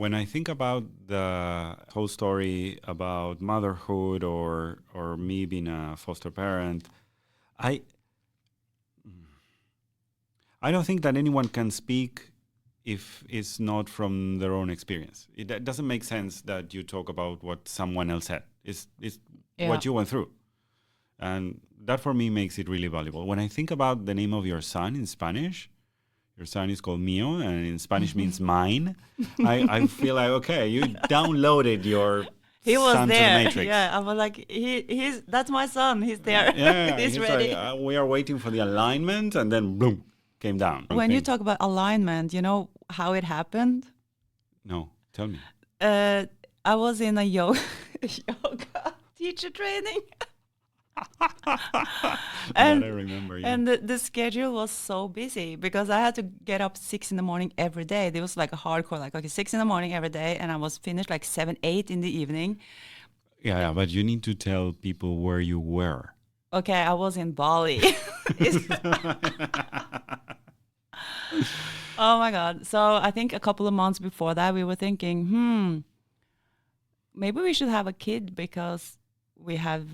when I think about the whole story about motherhood or me being a foster parent, I don't think that anyone can speak if it's not from their own experience. It doesn't make sense that you talk about what someone else said. It's what you went through. And that for me makes it really valuable. When I think about the name of your son in Spanish, your son is called Mío, and in Spanish means mine. I feel like, okay, you downloaded your he was son there. to the Matrix. Yeah, I was like, he's that's my son. He's there. Yeah, he's ready. Like, we are waiting for the alignment, and then boom, came down. When you talk about alignment, you know how it happened? No, tell me. I was in a yoga teacher training. And I remember you. And the schedule was so busy because I had to get up 6 a.m. every day. It was like a hardcore, like, okay, 6 a.m. every day. And I was finished like 7, 8 in the evening. Yeah, but you need to tell people where you were. Okay, I was in Bali. Oh my God. So I think a couple of months before that, we were thinking, maybe we should have a kid because we have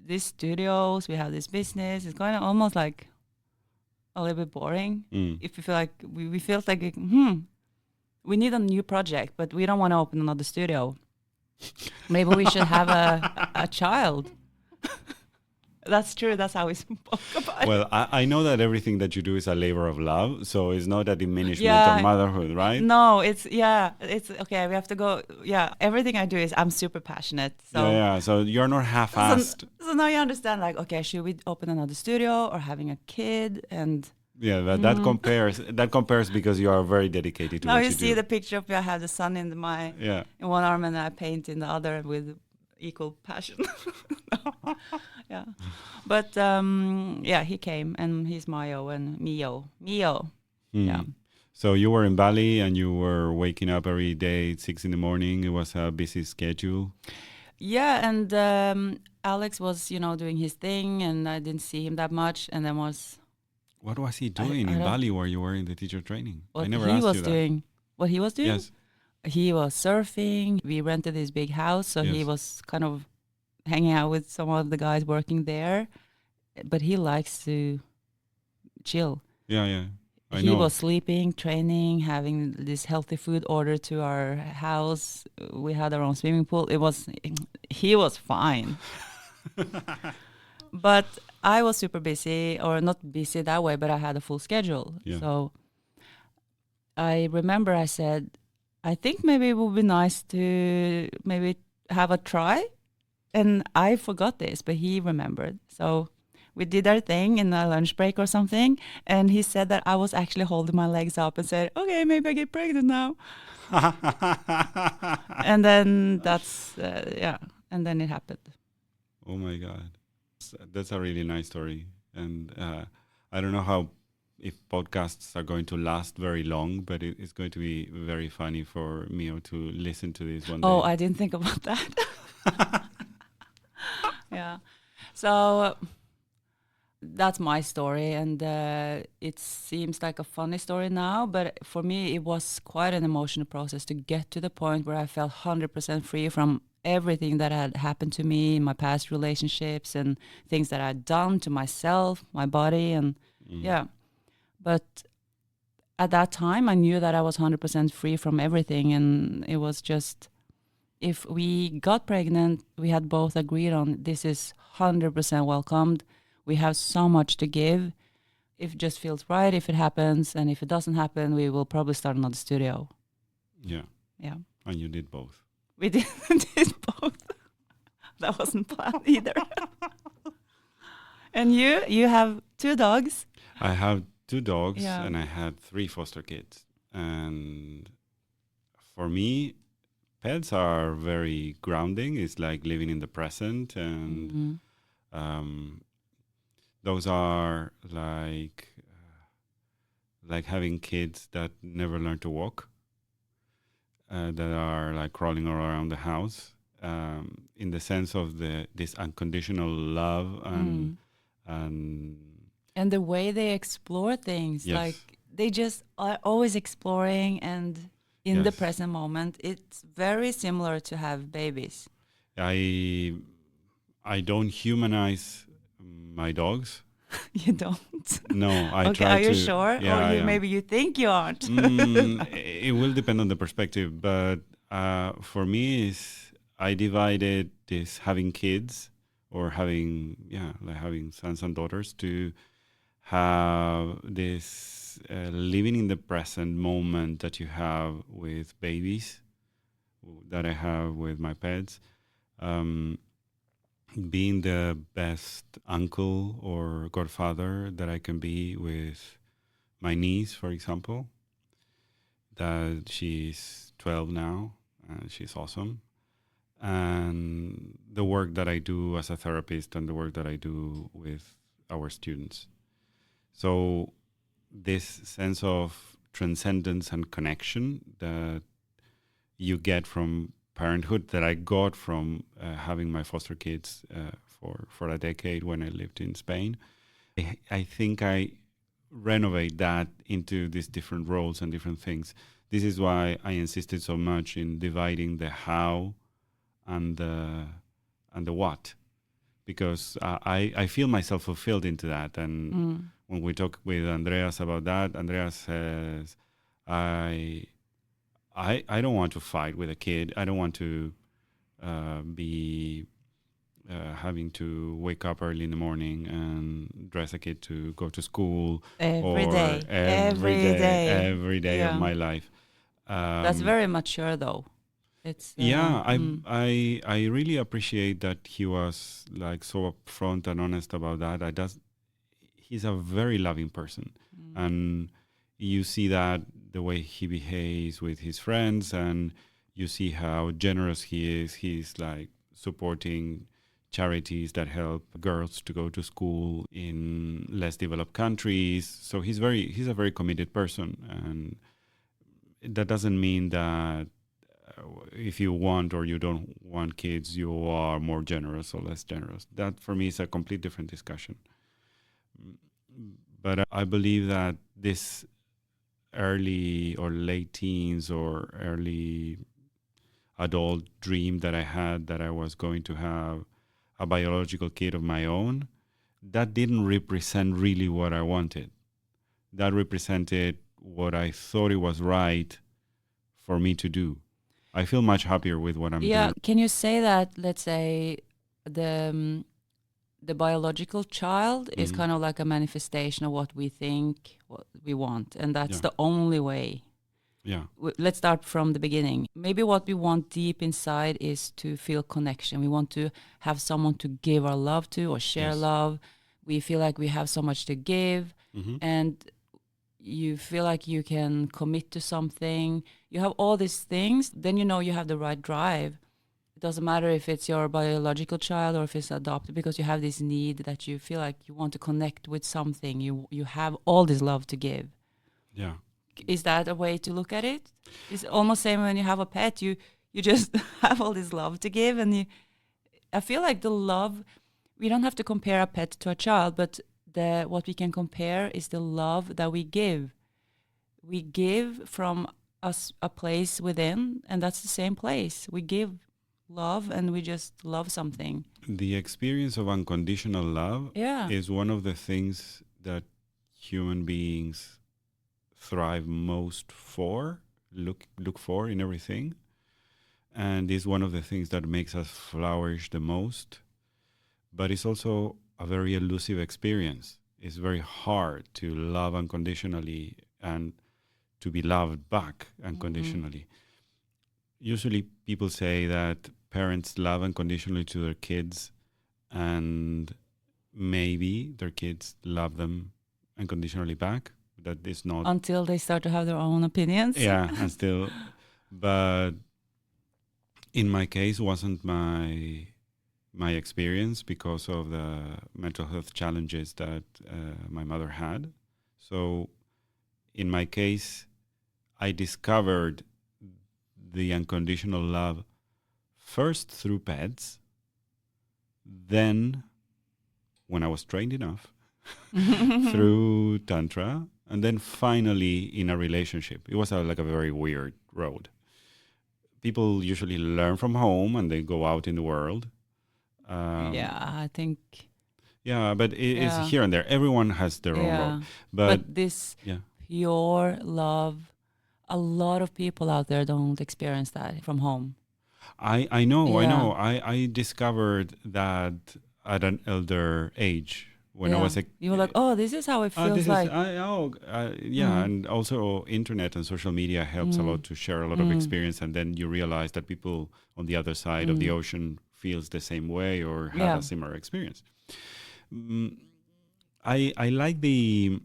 these studios, we have this business. It's kind of almost like a little bit boring. If you feel like we feel like we need a new project, but we don't want to open another studio. Maybe we should have a child. That's true. That's how we spoke about it. Well, I know that everything that you do is a labor of love, so it's not a diminishment of motherhood, right? No, it's okay. We have to go. Yeah, everything I do is I'm super passionate. So So you're not half-assed. So now you understand, like, okay, should we open another studio or having a kid? And that compares. That compares because you are very dedicated to now what you you see do. the picture of me. I have the sun in in one arm and I paint in the other with equal passion. Yeah, but he came and he's Mayo and Mio. Yeah. So you were in Bali and you were waking up every day at 6 a.m. It was a busy schedule. Yeah, and Alex was, doing his thing, and I didn't see him that much. And then what was he doing in Bali where you were in the teacher training? I never asked you that. What he was doing? Yes. He was surfing. We rented this big house, so he was kind of hanging out with some of the guys working there. But he likes to chill. Yeah. He was sleeping, training, having this healthy food ordered to our house. We had our own swimming pool. He was fine. But I was super busy, or not busy that way, but I had a full schedule. Yeah. So I remember I said, I think maybe it would be nice to maybe have a try. And I forgot this, but he remembered. So we did our thing in a lunch break or something. And he said that I was actually holding my legs up and said, okay, maybe I get pregnant now. And then and then it happened. Oh my God. That's a really nice story. And I don't know if podcasts are going to last very long, but it's going to be very funny for Mio to listen to this one day. Oh, I didn't think about that. Yeah. So that's my story, and it seems like a funny story now, but for me, it was quite an emotional process to get to the point where I felt 100% free from everything that had happened to me in my past relationships and things that I'd done to myself, my body, and But at that time, I knew that I was 100% free from everything, and it was just, if we got pregnant, we had both agreed on this is 100% welcomed. We have so much to give. If it just feels right, if it happens, and if it doesn't happen, we will probably start another studio. Yeah. And you did both. We did both. That wasn't planned either. And you have 2 dogs. I have 2 dogs and I had 3 foster kids. And for me, pets are very grounding. It's like living in the present, and those are like having kids that never learn to walk, that are like crawling all around the house, in the sense of this unconditional love and the way they explore things, like they just are always exploring, and in the present moment. It's very similar to have babies. I don't humanize my dogs. You don't? No, I Okay, try are you to. sure? Yeah, Or I am. maybe you think you aren't? It will depend on the perspective, but for me, I divided this having kids or having like having sons and daughters to have this living in the present moment that you have with babies, that I have with my pets. Being the best uncle or godfather that I can be with my niece, for example, that she's 12 now, and she's awesome. And the work that I do as a therapist and the work that I do with our students. So this sense of transcendence and connection that you get from parenthood, that I got from having my foster kids for a decade when I lived in Spain, I think I renovate that into these different roles and different things. This is why I insisted so much in dividing the how and the what, because I feel myself fulfilled into that. And when we talk with Andreas about that, Andreas says, I don't want to fight with a kid. I don't want to be having to wake up early in the morning and dress a kid to go to school Every or day. every day of Yeah. my life. That's very mature, though. It's I really appreciate that he was like so upfront and honest about that. He's a very loving person, and you see that the way he behaves with his friends, and you see how generous he is. He's like supporting charities that help girls to go to school in less developed countries. So he's a very committed person, and that doesn't mean that if you want or you don't want kids, you are more generous or less generous. That for me is a complete different discussion. But I believe that this early or late teens or early adult dream that I had, that I was going to have a biological kid of my own, that didn't represent really what I wanted. That represented what I thought it was right for me to do. I feel much happier with what I'm doing. Yeah, can you say that, let's say, the biological child is kind of like a manifestation of what we think, what we want, and that's the only way. Yeah. Let's start from the beginning. Maybe what we want deep inside is to feel connection. We want to have someone to give our love to or share love. We feel like we have so much to give, and you feel like you can commit to something. You have all these things, then you know you have the right drive. It doesn't matter if it's your biological child or if it's adopted, because you have this need that you feel like you want to connect with something. You have all this love to give. Yeah. Is that a way to look at it? It's almost same when you have a pet. You just have all this love to give, and I feel like the love. We don't have to compare a pet to a child, but what we can compare is the love that we give. We give from us a place within, and that's the same place. We give love, and we just love something. The experience of unconditional love is one of the things that human beings thrive most for, look for in everything, and is one of the things that makes us flourish the most. But it's also a very elusive experience. It's very hard to love unconditionally and to be loved back unconditionally. Usually people say that parents love unconditionally to their kids, and maybe their kids love them unconditionally back. That is not until they start to have their own opinions. Yeah, and still, but in my case, wasn't my experience because of the mental health challenges that my mother had. So, in my case, I discovered the unconditional love first through pets, then when I was trained enough through Tantra, and then finally in a relationship. It was like a very weird road. People usually learn from home and they go out in the world. I think. Yeah, but it's here and there. Everyone has their own road. But this pure love, a lot of people out there don't experience that from home. I know. I discovered that at an elder age when I was you were like, oh, this is how it feels like. And also internet and social media helps a lot to share a lot of experience, and then you realize that people on the other side of the ocean feels the same way or have a similar experience. I like the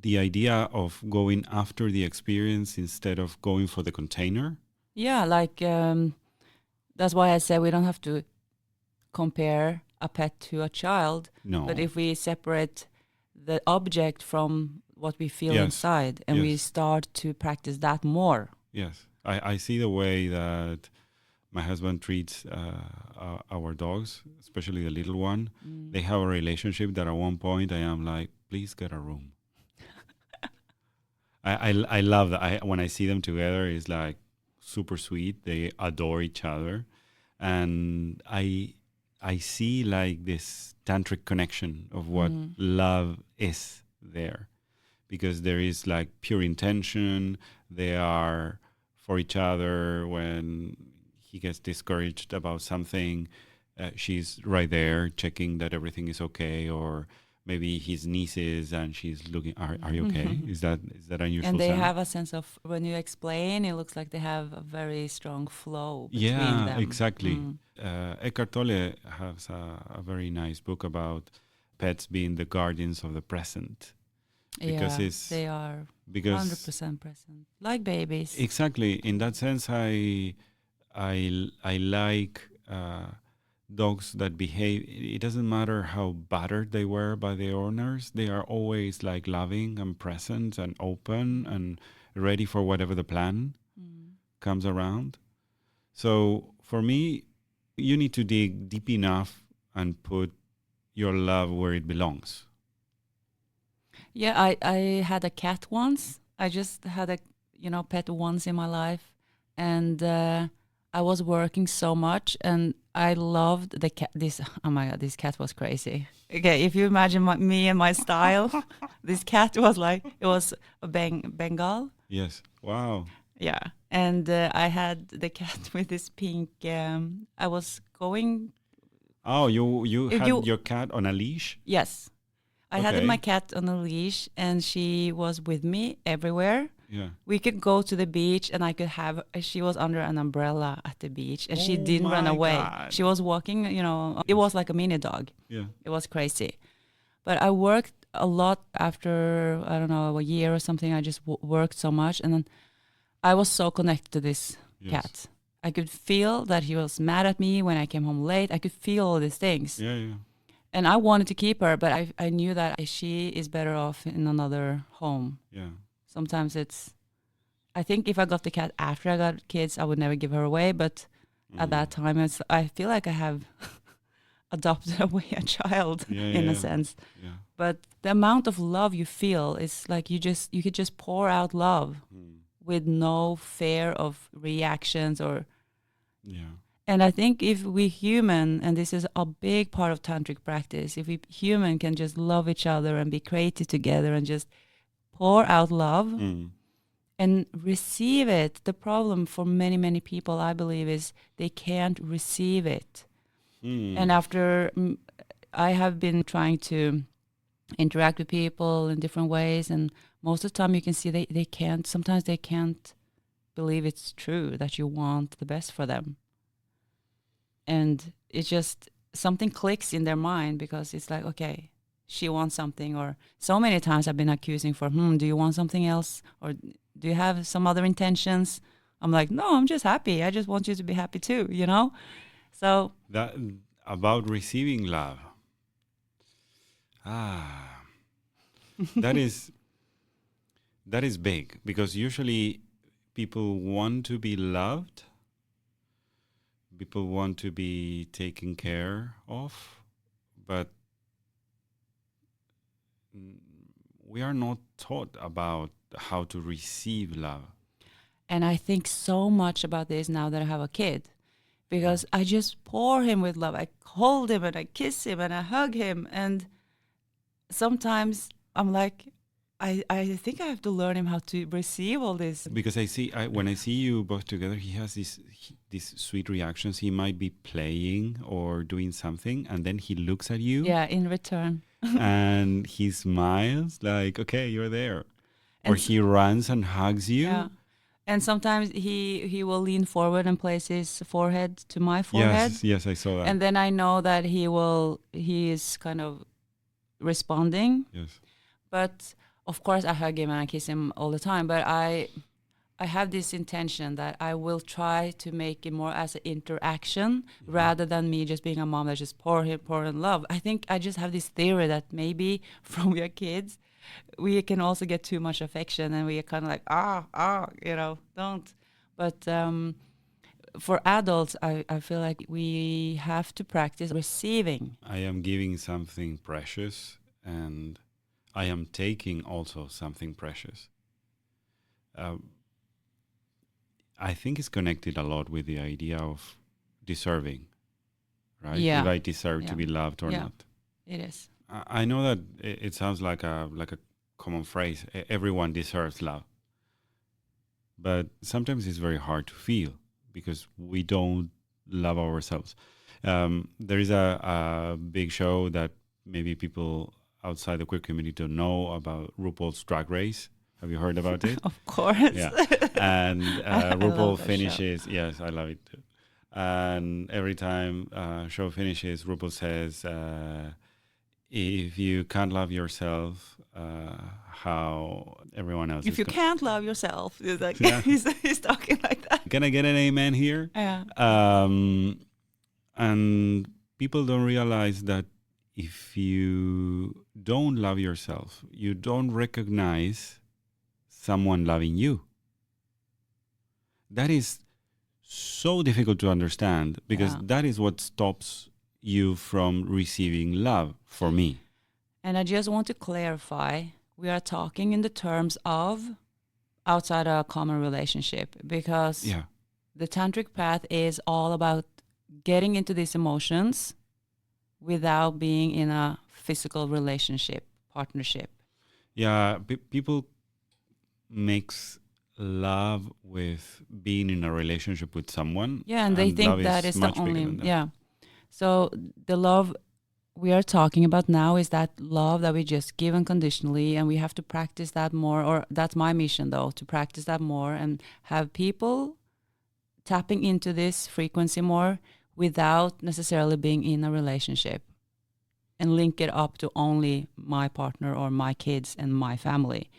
idea of going after the experience instead of going for the container. Yeah, like that's why I say we don't have to compare a pet to a child. No. But if we separate the object from what we feel inside and we start to practice that more. Yes. I see the way that my husband treats our dogs, especially the little one. They have a relationship that at one point I am like, please get a room. I love that. When I see them together, it's like super sweet. They adore each other. And I see like this tantric connection of what love is there, because there is like pure intention. They are for each other. When he gets discouraged about something, she's right there checking that everything is okay. Or maybe his nieces and she's looking, are you okay? Is that unusual? And they sound? have a sense of, when you explain, it looks like they have a very strong flow between them. Yeah, exactly. Eckhart Tolle has a very nice book about pets being the guardians of the present. Because they are 100% present, like babies. Exactly. In that sense, I like dogs that behave. It doesn't matter how battered they were by the owners. They are always like loving and present and open and ready for whatever the plan comes around. So for me, you need to dig deep enough and put your love where it belongs. Yeah, I had a cat once. I just had a pet once in my life, and I was working so much, and I loved the cat. Oh my god, this cat was crazy. Okay, if you imagine me and my style, this cat was like, it was a Bengal. Yes. Wow. Yeah, and I had the cat with this pink. I was going. Oh, you had your cat on a leash? Yes. I had my cat on a leash, and she was with me everywhere. Yeah. We could go to the beach, and she was under an umbrella at the beach, and she didn't run away. God. She was walking, it was like a mini dog. Yeah. It was crazy. But I worked a lot after, I don't know, a year or something. I just worked so much, and then I was so connected to this cat. I could feel that he was mad at me when I came home late. I could feel all these things. Yeah. And I wanted to keep her, but I knew that she is better off in another home. Yeah. Sometimes I think if I got the cat after I got kids, I would never give her away. But at that time, I feel like I have adopted away a child in a sense. Yeah. But the amount of love you feel is like you could just pour out love with no fear of reactions or. Yeah. And I think if we human, and this is a big part of tantric practice, if we human can just love each other and be creative together and just pour out love and receive it. The problem for many, many people, I believe, is they can't receive it. And after I have been trying to interact with people in different ways, and most of the time you can see they can't, sometimes they can't believe it's true that you want the best for them. And it's just something clicks in their mind, because it's like, okay, she wants something. Or so many times I've been accusing for, do you want something else? Or do you have some other intentions? I'm like, no, I'm just happy. I just want you to be happy too, So that about receiving love. That is big, because usually people want to be loved. People want to be taken care of, but we are not taught about how to receive love. And I think so much about this now that I have a kid, because I just pour him with love. I hold him and I kiss him and I hug him. And sometimes I'm like, I think I have to learn him how to receive all this. Because when I see you both together, he has these sweet reactions. He might be playing or doing something, and then he looks at you. Yeah, in return. And he smiles like, okay, you're there. And or he runs and hugs you. Yeah. And sometimes he will lean forward and place his forehead to my forehead. Yes, I saw that. And then I know that he is kind of responding. Yes. But of course I hug him and I kiss him all the time. But I have this intention that I will try to make it more as an interaction rather than me just being a mom that just pour in love. I think I just have this theory that maybe from we are kids, we can also get too much affection and we are kind of like, don't. But for adults, I feel like we have to practice receiving. I am giving something precious and I am taking also something precious. I think it's connected a lot with the idea of deserving, right? Yeah. If I deserve to be loved or not. It is. I know that it sounds like a common phrase. Everyone deserves love. But sometimes it's very hard to feel because we don't love ourselves. There is a big show that maybe people outside the queer community don't know about, RuPaul's Drag Race. Have you heard about it? Of course. Yeah. And RuPaul finishes. Show. Yes, I love it too. And every time show finishes, RuPaul says, if you can't love yourself, how everyone else if you can't love yourself, it's like he's talking like that. Can I get an amen here? Yeah. And people don't realize that if you don't love yourself, you don't recognize someone loving you. That is so difficult to understand because that is what stops you from receiving love for me. And I just want to clarify, we are talking in the terms of outside a common relationship because the tantric path is all about getting into these emotions without being in a physical relationship, partnership. Yeah, people mix love with being in a relationship with someone. Yeah, and they think that is the only, So the love we are talking about now is that love that we just give unconditionally, and we have to practice that more, or that's my mission though, to practice that more and have people tapping into this frequency more without necessarily being in a relationship and link it up to only my partner or my kids and my family.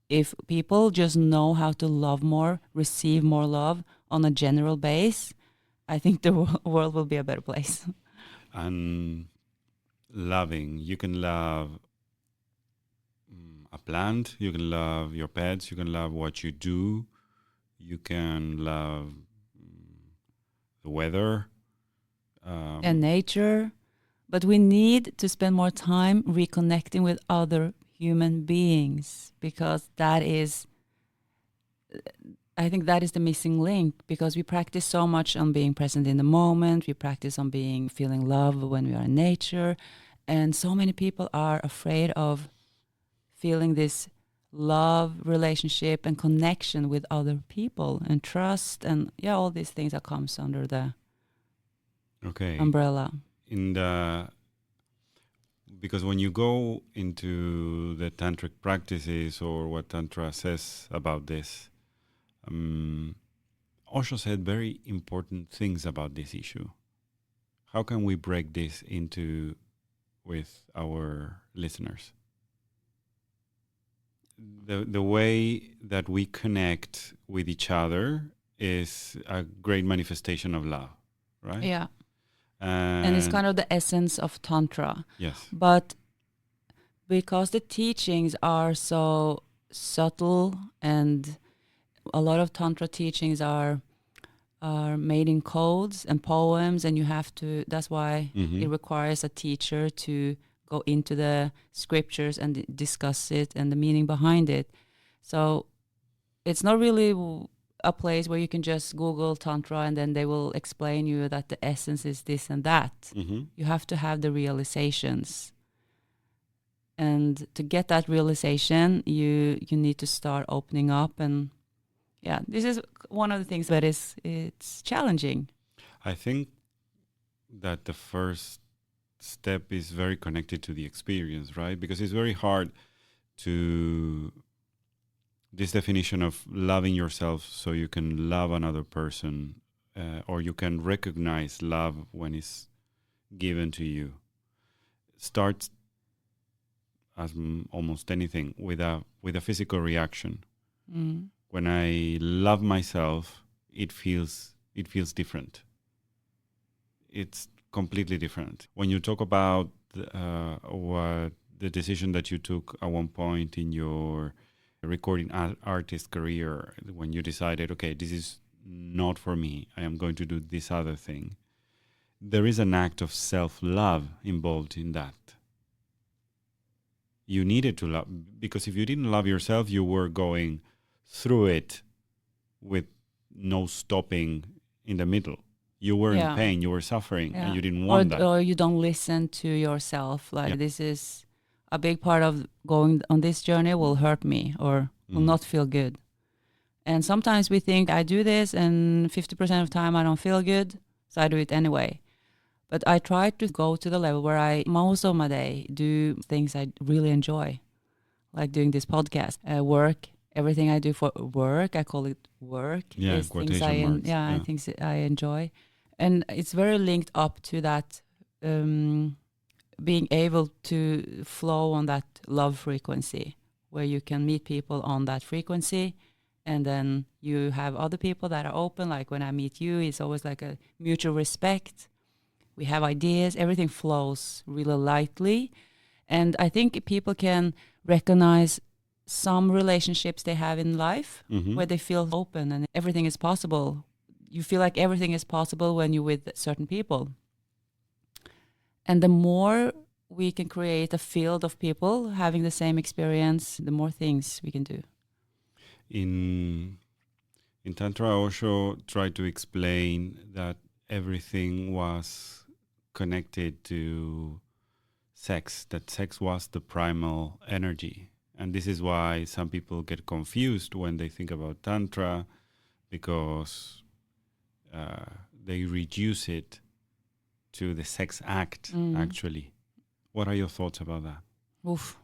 If people just know how to love more, receive more love on a general base, I think the world will be a better place. And loving, you can love a plant, you can love your pets, you can love what you do, you can love the weather. And nature. But we need to spend more time reconnecting with other human beings because that is, I think that is the missing link because we practice so much on being present in the moment. We practice on feeling love when we are in nature. And so many people are afraid of feeling this love, relationship, and connection with other people and trust. And all these things that comes under the umbrella. Because when you go into the tantric practices or what Tantra says about this, Osho said very important things about this issue. How can we break this into with our listeners? The way that we connect with each other is a great manifestation of love, right? Yeah. And it's kind of the essence of Tantra. Yes. But because the teachings are so subtle and a lot of Tantra teachings are made in codes and poems, and you have to, that's why it requires a teacher to go into the scriptures and discuss it and the meaning behind it. So it's not really a place where you can just Google Tantra and then they will explain you that the essence is this and that. You have to have the realizations. And to get that realization, you need to start opening up. And yeah, this is one of the things that it's challenging. I think that the first step is very connected to the experience, right? Because it's very hard to this definition of loving yourself so you can love another person, or you can recognize love when it's given to you, starts as almost anything with a physical reaction. When I love myself, it feels different. It's completely different. When you talk about what the decision that you took at one point in your recording artist career, when you decided, okay, this is not for me, I am going to do this other thing, there is an act of self-love involved in that. You needed to love, because if you didn't love yourself, you were going through it with no stopping in the middle. You were in pain, you were suffering, and you didn't want that. Or you don't listen to yourself. Like, this is a big part of going on this journey will hurt me or will not feel good. And sometimes we think, I do this and 50% of the time I don't feel good, so I do it anyway. But I try to go to the level where I, most of my day, do things I really enjoy, like doing this podcast, work. Everything I do for work, I call it work. Yeah, quotation marks. I think I enjoy. And it's very linked up to that being able to flow on that love frequency, where you can meet people on that frequency. And then you have other people that are open. Like when I meet you, it's always like a mutual respect. We have ideas. Everything flows really lightly. And I think people can recognize some relationships they have in life where they feel open and everything is possible. You feel like everything is possible when you're with certain people. And the more we can create a field of people having the same experience, the more things we can do. In Tantra, I also try to explain that everything was connected to sex, that sex was the primal energy. And this is why some people get confused when they think about Tantra, because they reduce it to the sex act, actually. What are your thoughts about that? Oof.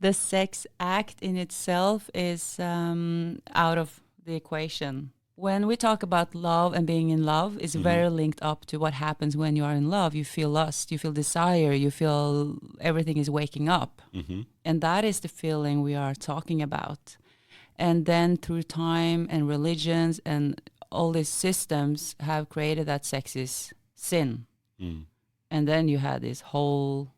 The sex act in itself is out of the equation. When we talk about love and being in love, it's very linked up to what happens when you are in love. You feel lust, you feel desire, you feel everything is waking up. And that is the feeling we are talking about. And then through time and religions and all these systems have created that sex is sin. And then you had this whole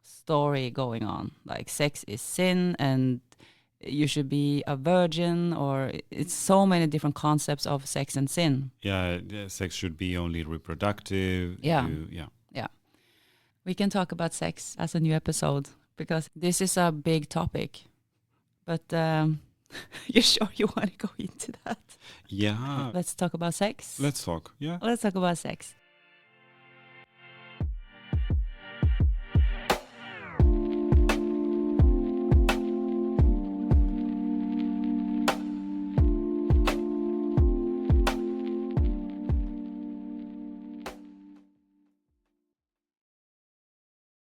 story going on, like sex is sin and you should be a virgin, or it's so many different concepts of sex and sin. Yeah, sex should be only reproductive. Yeah. We can talk about sex as a new episode because this is a big topic. But you sure you want to go into that? Yeah. Let's talk about sex. Let's talk. Yeah. Let's talk about sex.